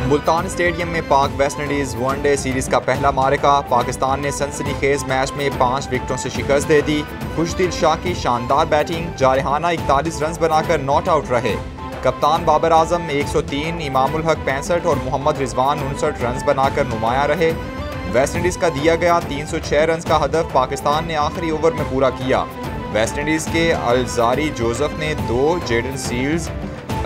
Multan stadium में पाक West Indies one day series का पहला मारका। पाकिस्तान ने सनसनीखेज मैच में 5 विकेटों से शिकस्त दे दी। खुशदिल शाह की शानदार बैटिंग, जारहाना 41 रन बनाकर नॉट आउट रहे। कप्तान बाबर आजम 103, इमामुल हक 65 और मोहम्मद रिजवान 59 रन बनाकर नुमाया रहे। वेस्ट इंडीज़ का दिया गया 306 रन का हदफ पाकिस्तान ने आखिरी ओवर में पूरा किया। वेस्ट इंडीज़ के अलजारी जोसेफ ने 2, जेडन सील्स,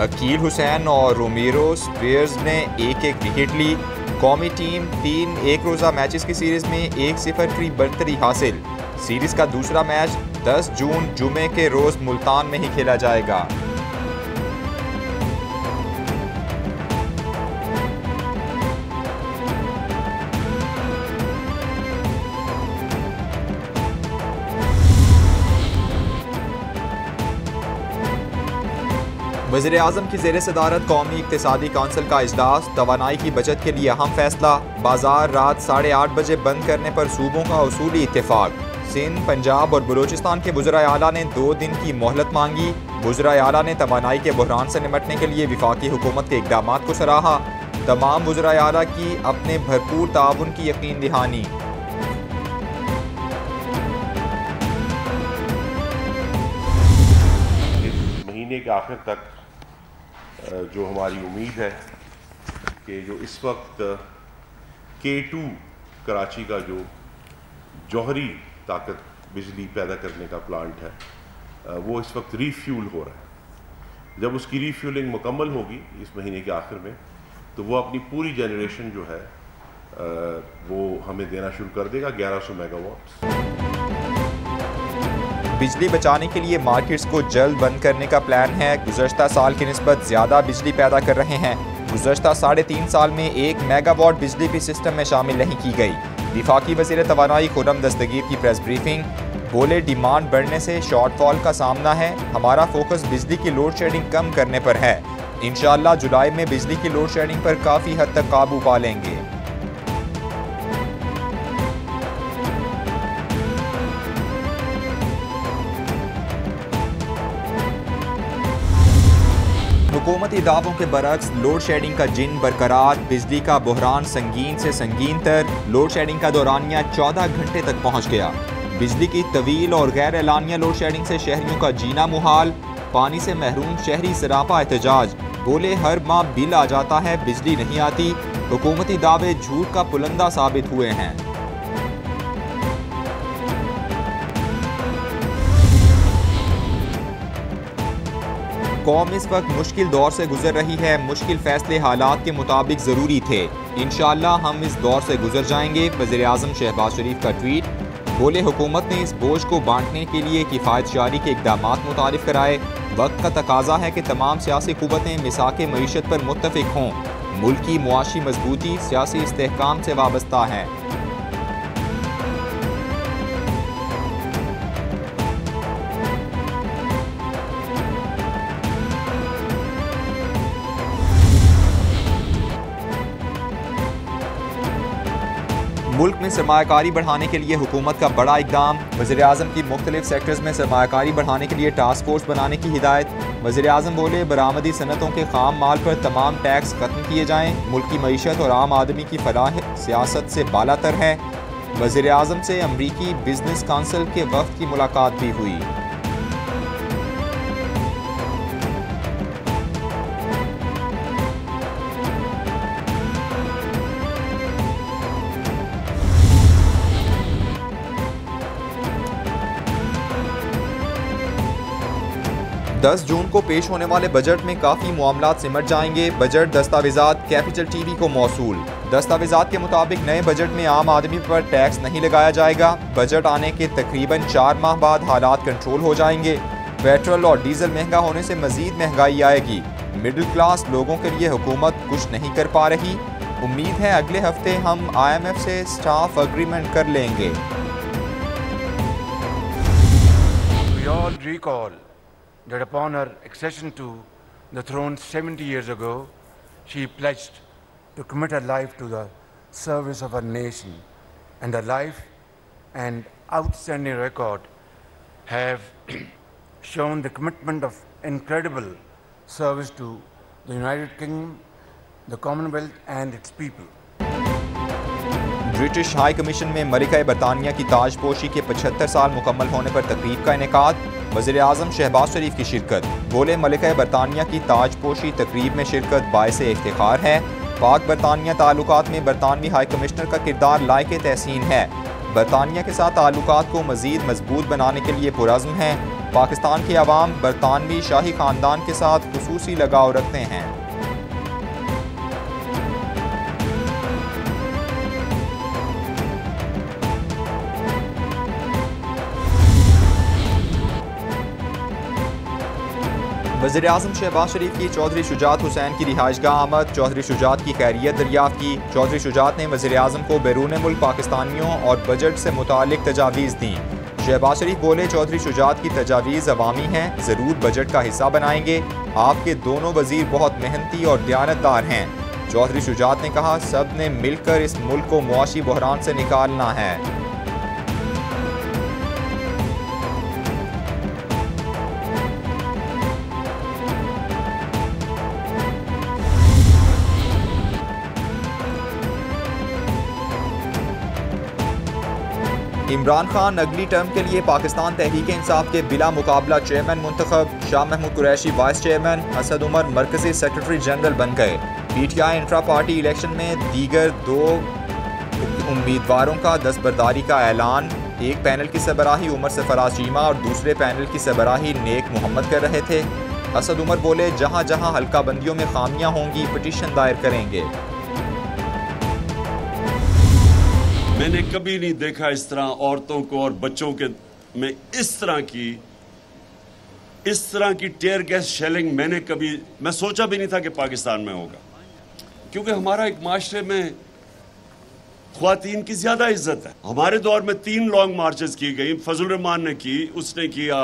अकील हुसैन और रोमेरो स्पियर्स ने 1-1 विकेट ली। कौमी टीम 3 एक रोज़ा मैचेस की सीरीज़ में 1-0 की बढ़तरी हासिल। सीरीज़ का दूसरा मैच 10 जून जुमे के रोज़ मुल्तान में ही खेला जाएगा। वज़ीर-ए-आज़म की ज़ेर सदारत कौमी इक़्तिसादी कौंसिल का इजलास, तवानाई की बचत के लिए अहम फैसला। बाजार रात 8:30 बजे बंद करने पर सूबों का उसूली इत्तेफाक। सिंध, पंजाब और बलूचिस्तान के वज़ीर आला ने 2 दिन की मोहलत मांगी। वज़ीर आला ने तवानाई के बहरान से निपटने के लिए वफाकी हुकूमत के इक़दामात को सराहा। तमाम वज़ीर आला की अपने भरपूर ताउन की यकीन दहानी। इस महीने के आखिर तक जो हमारी उम्मीद है कि जो इस वक्त K2 कराची का जो जौहरी ताकत बिजली पैदा करने का प्लांट है वो इस वक्त रीफ्यूल हो रहा है। जब उसकी रीफ्यूलिंग मुकम्मल होगी इस महीने के आखिर में, तो वो अपनी पूरी जनरेशन जो है वो हमें देना शुरू कर देगा 1100 मेगावाट। बिजली बचाने के लिए मार्केट्स को जल्द बंद करने का प्लान है। गुज़श्ता साल की निस्बत ज़्यादा बिजली पैदा कर रहे हैं। गुज़श्ता 3.5 साल में 1 मेगावाट बिजली भी सिस्टम में शामिल नहीं की गई। वफाकी वज़ीर तवानाई खुर्रम दस्तगीर की प्रेस ब्रीफिंग, बोले डिमांड बढ़ने से शॉर्टफॉल का सामना है। हमारा फोकस बिजली की लोड शेडिंग कम करने पर है। इंशाअल्लाह जुलाई में बिजली की लोड शेडिंग पर काफ़ी हद तक काबू पा लेंगे। हुकूमती दावों के बरक्स लोड शेडिंग का जिन बरकरार, बिजली का बहरान संगीन से संगीन तर। लोड शेडिंग का दौरानिया 14 घंटे तक पहुंच गया। बिजली की तवील और गैर एलानिया लोड शेडिंग से शहरियों का जीना मुहाल। पानी से महरूम शहरी सरापा एहतजाज, बोले हर माह बिल आ जाता है, बिजली नहीं आती। हुकूमती दावे झूठ का पुलंदा साबित हुए हैं। कौम इस वक्त मुश्किल दौर से गुजर रही है। मुश्किल फैसले हालात के मुताबिक ज़रूरी थे। इंशाअल्लाह हम इस दौर से गुजर जाएंगे। वज़ीर-ए-आज़म शहबाज शरीफ का ट्वीट, बोले हुकूमत ने इस बोझ को बांटने के लिए किफ़ायत जारी के इक़दामात मुतारिफ कराए। वक्त का तकाजा है कि तमाम सियासी क़ुव्वतें मिसाक़े मईशत पर मुत्तफ़िक़ हों। मुल्क की मुआशी मजबूती सियासी इस्तेहकाम से वाबस्ता है। मुल्क में सरमायाकारी बढ़ाने के लिए हुकूमत का बड़ा इकदाम। वज़ीर-ए-आज़म की मुख्तलिफ सेक्टर्स में सरमायाकारी बढ़ाने के लिए टास्क फोर्स बनाने की हिदायत। वज़ीर-ए-आज़म बोले बरामदी सनतों के खाम माल पर तमाम टैक्स खत्म किए जाएँ। मुल्क की मईशत और आम आदमी की फलाह सियासत से बालातर है। वज़ीर-ए-आज़म से अमरीकी बिजनेस काउंसिल के वफ़द की मुलाकात भी हुई। दस जून को पेश होने वाले बजट में काफ़ी मामलात सिमट जाएंगे। बजट दस्तावेज़ात कैपिटल टीवी को मौसूल। दस्तावेज़ात के मुताबिक नए बजट में आम आदमी पर टैक्स नहीं लगाया जाएगा। बजट आने के तकरीबन 4 माह बाद हालात कंट्रोल हो जाएंगे। पेट्रोल और डीजल महंगा होने से मजीद महंगाई आएगी। मिडिल क्लास लोगों के लिए हुकूमत कुछ नहीं कर पा रही। उम्मीद है अगले हफ्ते हम IMF से स्टाफ एग्रीमेंट कर लेंगे। That upon her accession to the throne 70 years ago, she pledged to commit her life to the service of her nation, and her life and outstanding record have shown the commitment of incredible service to the United Kingdom the Commonwealth and its people. British high commission में मलिका बरतानिया की ताजपोशी के 75 साल मुकम्मल होने पर तकरीब का इनेकाद। वज़ीर-ए-आज़म शहबाज शरीफ की शिरकत। बोले, मलिका बरतानिया की ताजपोशी तकरीब में शिरकत बाइस इफ्तिखार है। पाक बरतानिया ताल्लुकात में बरतानवी हाई कमिश्नर का किरदार लायक तहसीन है। बरतानिया के साथ ताल्लुकात को मज़ीद मजबूत बनाने के लिए पुरज़्म है। पाकिस्तान के अवाम बरतानवी शाही ख़ानदान के साथ खुसूसी लगाव रखते हैं। वज़ीर-ए-आज़म शहबाज शरीफ की चौधरी शुजात हुसैन की रिहाइशगाह आमद। चौधरी शुजात की खैरियत दरियाफ्त की। चौधरी शुजात ने वज़ीर-ए-आज़म को बैरून मुल्क पाकिस्तानियों और बजट से मुतालिक तजावीज़ दी। शहबाज शरीफ बोले, चौधरी शुजात की तजावीज़ अवामी हैं, ज़रूर बजट का हिस्सा बनाएंगे। आपके दोनों वज़ीर बहुत मेहनती और दयानतदार हैं। चौधरी शुजात ने कहा, सब ने मिलकर इस मुल्क को मुआशी बहरान से निकालना है। इमरान खान अगली टर्म के लिए पाकिस्तान तहरीक-ए-इंसाफ के बिला मुकाबला चेयरमैन मुंतखब। शाह महमूद कुरैशी वाइस चेयरमैन, असद उमर मरकजी सेक्रेटरी जनरल बन गए। PTI इंट्रा पार्टी इलेक्शन में दीगर 2 उम्मीदवारों का दस्तबरदारी का ऐलान। एक पैनल की सरबराही उमर सरफराज चीमा और दूसरे पैनल की सरबराही नेक मोहम्मद कर रहे थे। असद उमर बोले, जहां जहां हल्का बंदियों में खामियां होंगी पिटीशन दायर करेंगे। मैंने कभी नहीं देखा इस तरह औरतों को और बच्चों के में इस तरह की टेयर गैस शेलिंग मैं सोचा भी नहीं था कि पाकिस्तान में होगा, क्योंकि हमारा एक माशरे में ख्वातीन की ज्यादा इज्जत है। हमारे दौर में 3 लॉन्ग मार्चेस की गई। फजल रहमान ने की, उसने किया,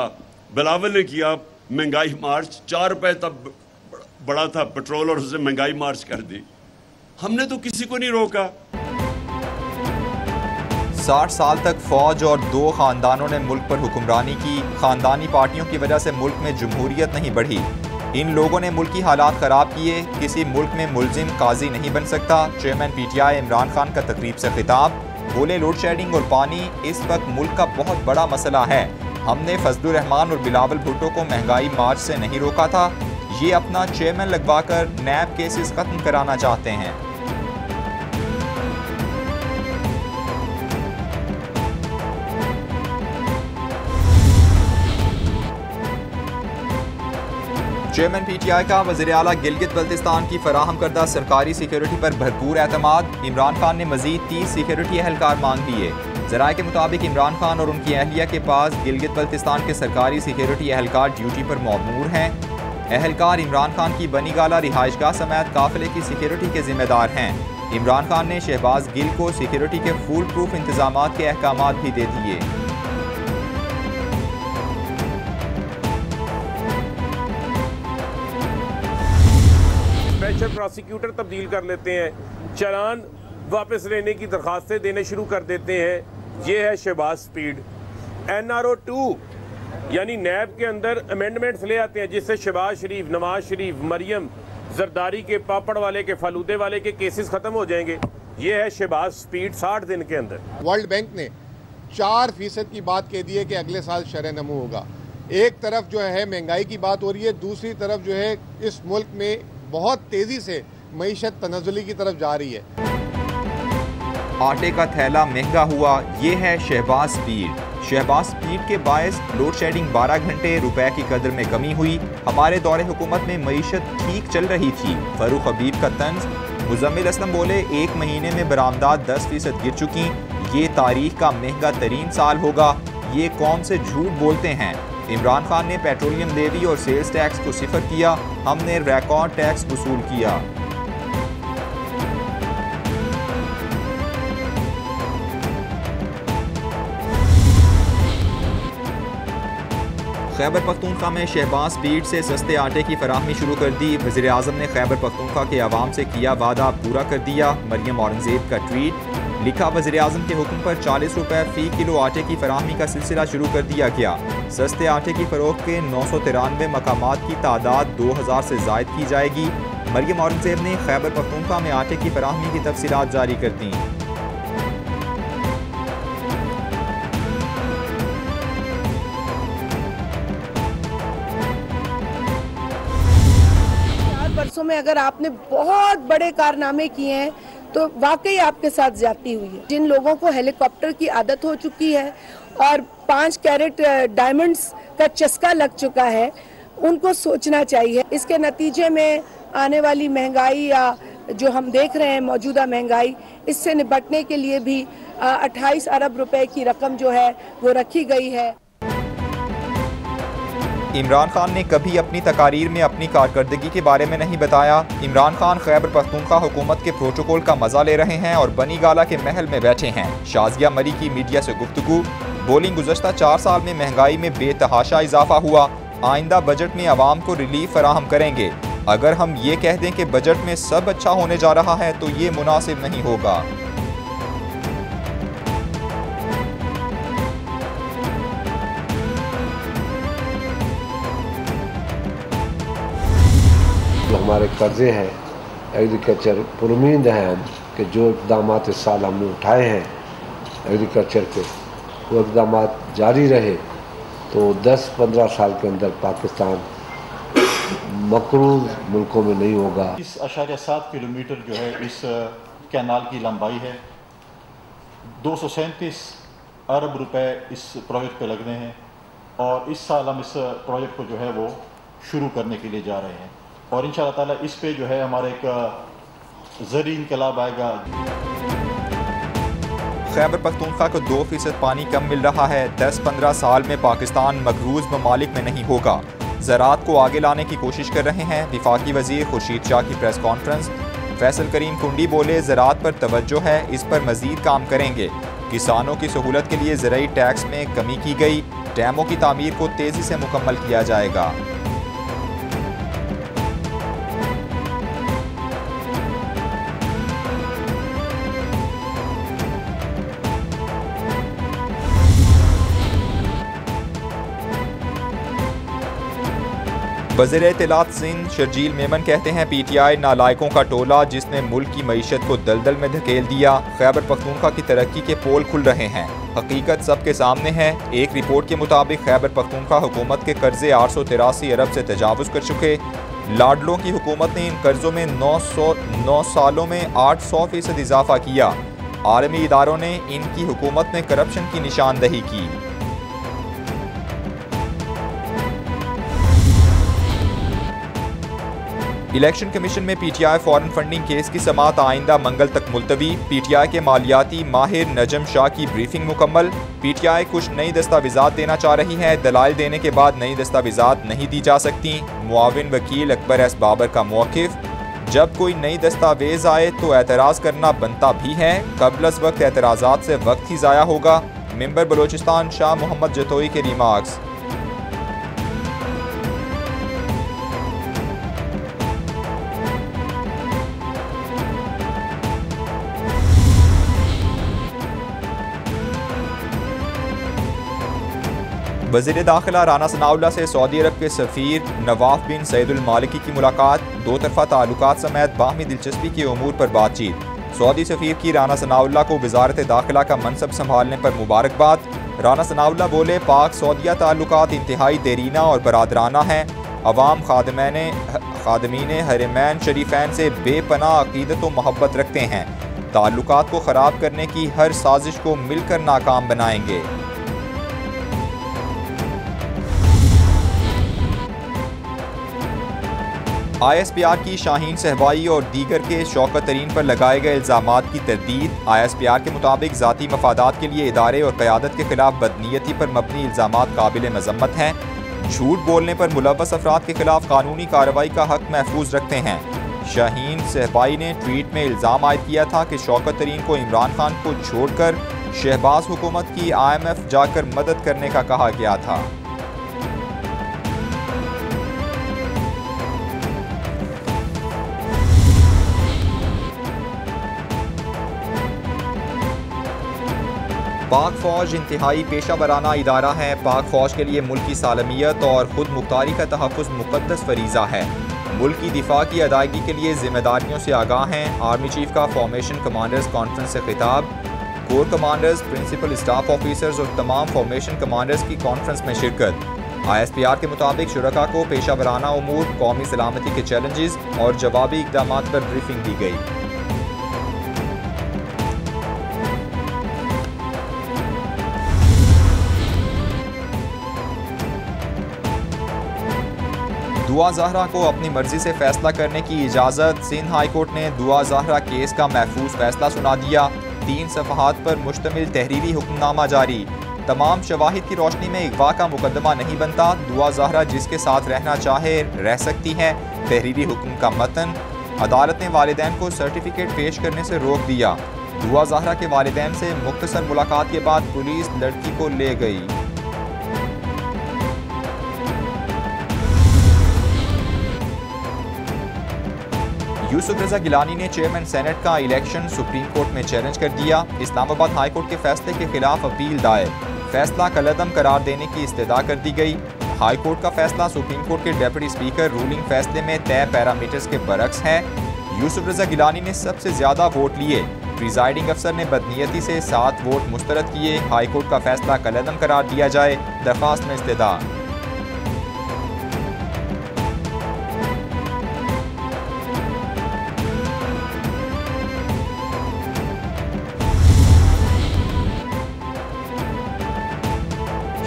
बिलावल ने किया महंगाई मार्च। 4 रुपए तब बड़ा था पेट्रोल और उसने महंगाई मार्च कर दी। हमने तो किसी को नहीं रोका। 60 साल तक फौज और 2 खानदानों ने मुल्क पर हुक्मरानी की। खानदानी पार्टियों की वजह से मुल्क में जमहूरियत नहीं बढ़ी। इन लोगों ने मुल्की हालात खराब किए। किसी मुल्क में मुल्जिम काजी नहीं बन सकता। चेयरमैन PTI इमरान खान का तकरीब से खिताब। बोले, लोड शेडिंग और पानी इस वक्त मुल्क का बहुत बड़ा मसला है। हमने फजलुर रहमान और बिलावल भुट्टो को महंगाई मार्च से नहीं रोका था। ये अपना चेयरमैन लगवाकर नैब केसेस खत्म कराना चाहते हैं। चेयरमैन PTI का वज़ीर आला गिलगित बल्तिस्तान की फराहम करदा सरकारी सिक्योरिटी पर भरपूर एतमाद। इमरान खान ने मजीद 30 सिक्योरिटी एहलकार मांग लिए। ज़राए के मुताबिक इमरान खान और उनकी अहलिया के पास गिलगित बल्तिस्तान के सरकारी सिक्योरिटी एहलकार ड्यूटी पर मौमूर हैं। एहलकार इमरान खान की बनी गाला रिहाइशगाह समेत काफिले की सिक्योरिटी के जिम्मेदार हैं। इमरान खान ने शहबाज गिल को सिक्योरिटी के फुल प्रूफ इंतजामात के अहकामात भी दे दिए। स्पेशल प्रोसिक्यूटर तब्दील कर लेते हैं, चालान वापस लेने की दरखास्तें देने शुरू कर देते हैं। ये है शहबाज स्पीड। NRO 2 यानी नैब के अंदर अमेंडमेंट्स ले आते हैं, जिससे शहबाज शरीफ, नवाज शरीफ, मरियम, जरदारी के, पापड़ वाले के, फालूदे वाले के केसेस खत्म हो जाएंगे। ये है शहबाज स्पीड 60 दिन के अंदर। वर्ल्ड बैंक ने 4% की बात कह दी है कि अगले साल शरह नमू होगा। एक तरफ जो है महंगाई की बात हो रही है, दूसरी तरफ जो है इस मुल्क में बहुत तेजी से मईशत तनज़्ज़ुली की तरफ जा रही है। आटे का थैला महंगा हुआ, ये है शहबाज स्पीड। शहबाज स्पीड के बायस लोड शेडिंग 12 घंटे, रुपए की कदर में कमी हुई। हमारे दौरे हुकूमत में मईशत ठीक चल रही थी। फरूख हबीब का तंज। मुजम्मिल असलम बोले, 1 महीने में बरामदात 10% गिर चुकी। ये तारीख का महंगा तरीन साल होगा। ये कौम से झूठ बोलते हैं। इमरान खान ने पेट्रोलियम लेवी और सेल्स टैक्स को सिफर किया। हमने रिकॉर्ड टैक्स वसूल किया। खैबर पख्तूनख्वा में शहबाज स्पीड से सस्ते आटे की फराहमी शुरू कर दी। वज़ीर आज़म ने खैबर पख्तूनख्वा के अवाम से किया वादा, पूरा कर दिया। मरियम औरंगजेब का ट्वीट। लिखा, वज़ीर आज़म के हुक्म पर 40 रुपए फ़ी किलो आटे की फराहमी का सिलसिला शुरू कर दिया गया। सस्ते आटे की फरोख्त के 993 मकामात की तादाद 2000 से ज़ायद की जाएगी। मरियम औरंगजेब ने खैबर पख्तूनख्वा में आटे की फराहमी की तफसीलात जारी कर दी। बरसों में अगर आपने बहुत बड़े कारनामे किए हैं तो वाकई आपके साथ ज्यादती हुई है। जिन लोगों को हेलीकॉप्टर की आदत हो चुकी है और 5 कैरेट डायमंड्स का चस्का लग चुका है, उनको सोचना चाहिए। इसके नतीजे में आने वाली महंगाई या जो हम देख रहे हैं मौजूदा महंगाई, इससे निपटने के लिए भी 28 अरब रुपए की रकम जो है वो रखी गई है। इमरान खान ने कभी अपनी तकारीर में अपनी कारकर्दगी के बारे में नहीं बताया। इमरान खान खैबर पख्तूनख्वा हुकूमत के प्रोटोकॉल का मजा ले रहे हैं और बनी गाला के महल में बैठे हैं। शाजिया मरी की मीडिया से गुफ्तगू, बोलिंग गुज़श्ता 4 साल में महंगाई में बेतहाशा इजाफा हुआ, आइंदा बजट में आवाम को रिलीफ फराहम करेंगे। अगर हम ये कह दें कि बजट में सब अच्छा होने जा रहा है तो ये मुनासिब नहीं होगा। जो हमारे कर्जे हैं एग्रीकल्चर, पुरुमीद हैं हम कि जो इक़दाम इस साल हमने उठाए हैं एग्रीकल्चर के, वो इक़दाम जारी रहे तो 10-15 साल के अंदर पाकिस्तान मकरूज़ मुल्कों में नहीं होगा। 30.7 किलोमीटर जो है इस कैनाल की लंबाई है। 237 अरब रुपए इस प्रोजेक्ट पे लगने हैं और इस साल हम इस प्रोजेक्ट को जो है वो शुरू करने के लिए जा रहे हैं और इंशाअल्लाह ताला इस पे जो है हमारा एक ज़री इनकलाब आएगा। खैबर पख्तूनख्वा को 2% पानी कम मिल रहा है। 10-15 साल में पाकिस्तान मकरूज़ ममालिक में नहीं होगा। ज़राअत को आगे लाने की कोशिश कर रहे हैं। वफाकी वज़ीर खुर्शीद शाह की प्रेस कॉन्फ्रेंस। फैसल करीम कुंडी बोले, ज़राअत पर तवज्जो है, इस पर मज़ीद काम करेंगे। किसानों की सहूलत के लिए ज़राई टैक्स में कमी की गई। डैमों की तामीर को तेज़ी से मुकम्मल किया जाएगा। वज़ीर इत्तलात सिंध शर्जील मेमन कहते हैं, PTI नालायकों का टोला जिसने मुल्क की मईशत को दलदल में धकेल दिया। खैबर पख्तूनख्वा की तरक्की के पोल खुल रहे हैं। हकीकत सबके सामने है। एक रिपोर्ट के मुताबिक खैबर पख्तूनख्वा हुकूमत के कर्जे 883 अरब से तजावुज़ कर चुके। लाडलों की हुकूमत ने इन कर्जों में 9 सालों में 800% इजाफा किया। आलमी इदारों ने इनकी हुकूमत में करप्शन की निशानदही की। इलेक्शन कमीशन में PTI फॉरेन फंडिंग केस की समाअत आइंदा मंगल तक मुलतवी। PTI के मालियाती माहिर नजम शाह की ब्रीफिंग मुकम्मल। PTI कुछ नई दस्तावेजात देना चाह रही है। दलाइल देने के बाद नई दस्तावेजात नहीं दी जा सकती। मुआविन वकील अकबर एस बाबर का मौक़िफ़, जब कोई नई दस्तावेज आए तो एतराज़ करना बनता भी है। क़ब्ल वक्त एतराज़ात से वक्त ही ज़ाया होगा। मेंबर बलोचिस्तान शाह मोहम्मद जतोई के रिमार्क्स। वज़ीर दाखिला राना सनाउल्लाह से सऊदी अरब के सफ़ीर नवाफ बिन सईदुल मालिकी की मुलाकात। 2 तरफ़ा ताल्लुकात समेत बाहमी दिलचस्पी के उमूर पर बातचीत। सऊदी सफ़ीर की राना सनाउल्लाह को वज़ारत दाखिला का मनसब संभालने पर मुबारकबाद। राना सनाउल्लाह बोले, पाक सऊदिया ताल्लुकात इंतहाई देरीना और बरादराना हैं। अवाम खादमीन हरमैन शरीफैन से बेपनाह अक़ीदत व मोहब्बत रखते हैं। ताल्लुकात को ख़राब करने की हर साजिश को मिलकर नाकाम बनाएंगे। ISPR की शाहीन सहवाई और दीगर के शौकत तरीन पर लगाए गए इल्ज़ामात की तरदीद। ISPR के मुताबिक ज़ाती मफादात के लिए इदारे और क़यादत के खिलाफ बदनीयती पर मबनी इल्ज़ामात काबिल मज़म्मत हैं। झूठ बोलने पर मुलव्वस अफराद के खिलाफ कानूनी कार्रवाई का हक महफूज रखते हैं। शाहीन सहवाई ने ट्वीट में इल्ज़ाम आयद किया था कि शौकत तरीन को इमरान खान को छोड़कर शहबाज हुकूमत की IMF जाकर मदद करने का कहा गया था। पाक फ़ौज इंतहाई पेशा वराना इदारा है। पाक फ़ौज के लिए मुल्क की सालमियत और खुद मुख्तारी का तहफ़्फ़ुज़ मुक़द्दस फरीज़ा है। मुल्क की दिफा की अदायगी के लिए जिम्मेदारियों से आगाह हैं। आर्मी चीफ का फॉर्मेशन कमांडर्स कॉन्फ्रेंस से खिताब। Corps commanders, principal staff officers और तमाम फॉर्मेशन कमांडर्स की कॉन्फ्रेंस में शिरकत। ISPR के मुताबिक शुरका को पेशा वराना उमूर, कौमी सलामती के चैलेंजेस और जवाबी इक़दाम पर ब्रीफिंग दी गई। दुआ ज़हरा को अपनी मर्जी से फैसला करने की इजाज़त। सिंध हाई कोर्ट ने दुआ ज़हरा केस का महफूज फैसला सुना दिया। 3 सफ़हात पर मुश्तमिल तहरीरी हुक्मनामा जारी। तमाम शवाहिद की रोशनी में अगवा का मुकदमा नहीं बनता। दुआ ज़हरा जिसके साथ रहना चाहे रह सकती है। तहरीरी हुक्म का मतन। अदालत ने वालिदैन को सर्टिफिकेट पेश करने से रोक दिया। दुआ ज़हरा के वालिदैन से मुख्तसर मुलाकात के बाद पुलिस लड़की को ले गई। यूसुफ रजा गिलानी ने चेयरमैन सेनेट का इलेक्शन सुप्रीम कोर्ट में चैलेंज कर दिया। इस्लामाबाद हाई कोर्ट के फैसले के खिलाफ अपील दायर। फैसला कलअदम करार देने की इस्तदा कर दी गई। हाई कोर्ट का फैसला सुप्रीम कोर्ट के डेप्यूटी स्पीकर रूलिंग फैसले में तय पैरामीटर्स के बरक्स है। यूसुफ रजा गिलानी ने सबसे ज्यादा वोट लिए। प्रिजाइडिंग अफसर ने बदनीयती से 7 वोट मुस्तरद किए। हाई कोर्ट का फैसला कलअदम करार दिया जाए। दरख्वास्त में इस्तदा।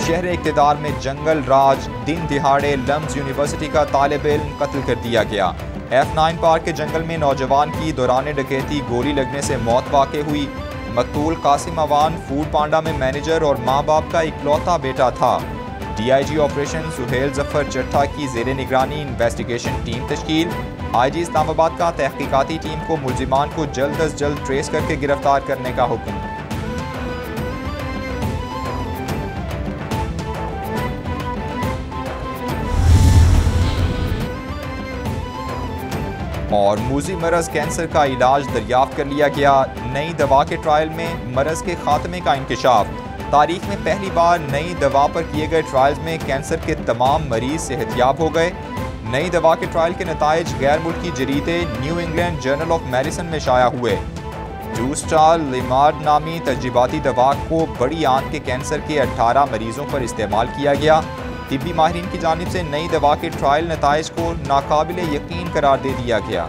शहर इक़्तिदार में जंगल राज। दिन दिहाड़े लम्स यूनिवर्सिटी का तालिब इल्म कत्ल कर दिया गया। F9 पार्क के जंगल में नौजवान की दौरान डकैती गोली लगने से मौत वाक़ई हुई। मकतूल कासिम अवान फूड पांडा में मैनेजर और माँ बाप का इकलौता बेटा था। DIG ऑपरेशन सुहेल जफर चट्टा की ज़ेरे निगरानी इन्वेस्टिगेशन टीम तश्कील। IG इस्लामाबाद का तहकीकाती टीम को मुल्जिमान को जल्द अज जल्द ट्रेस करके गिरफ्तार करने का हुक्म। और मूजी मरज कैंसर का इलाज दरियाफ्त कर लिया गया। नई दवा के ट्रायल में मरज के खात्मे का इंकशाफ। तारीख में पहली बार नई दवा पर किए गए ट्रायल्स में कैंसर के तमाम मरीज सेहतयाब हो गए। नई दवा के ट्रायल के नताइज गैर मुल्की जरीदे New England Journal of Medicine में शाया हुए। डूस्टालिमार्ड नामी तजर्बाती दवा को बड़ी आंत के कैंसर के 18 मरीजों पर इस्तेमाल किया गया। तिब्बी माहिरीन की जानिब से नई दवा के ट्रायल नताइज को नाकाबिले यकीन करार दे दिया गया।